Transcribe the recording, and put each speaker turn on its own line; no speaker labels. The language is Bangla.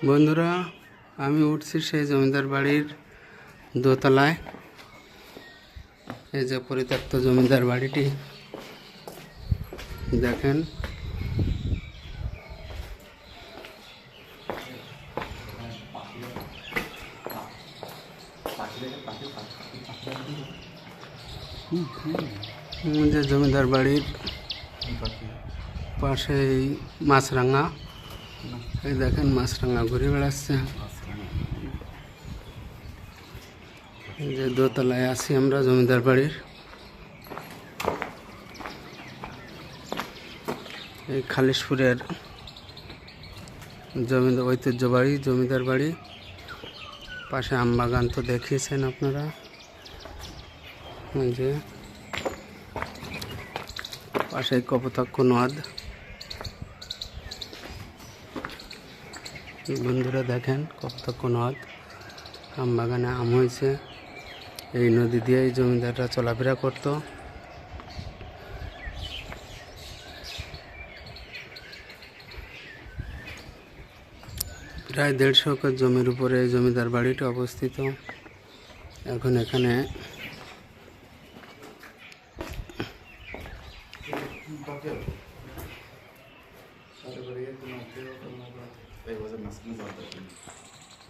বন্ধুরা, আমি উঠছি সেই জমিদার বাড়ির দোতলায়। এই যে পরিত্যক্ত জমিদার বাড়িটি দেখেন। যে জমিদার বাড়ির পাশেই মাছরাঙা, এই দেখেন মাছরাঙা ঘুরে বেড়াচ্ছে। যে দোতলায় আছি আমরা জমিদার বাড়ির। এই খালিশপুরের ঐতিহ্যবাড়ি জমিদার বাড়ি। পাশে আমবাগান তো দেখিয়েছেন আপনারা। যে পাশে কপোতাক্ষ নদ। বন্ধুরা দেখেন কপোতাক্ষ নদ, আমবাগানে আম হয়েছে। এই নদী দিয়েই জমিদাররা চলাফেরা করত। প্রায় 150 একর জমির উপরে এই জমিদার বাড়িটি অবস্থিত। এখন এখানে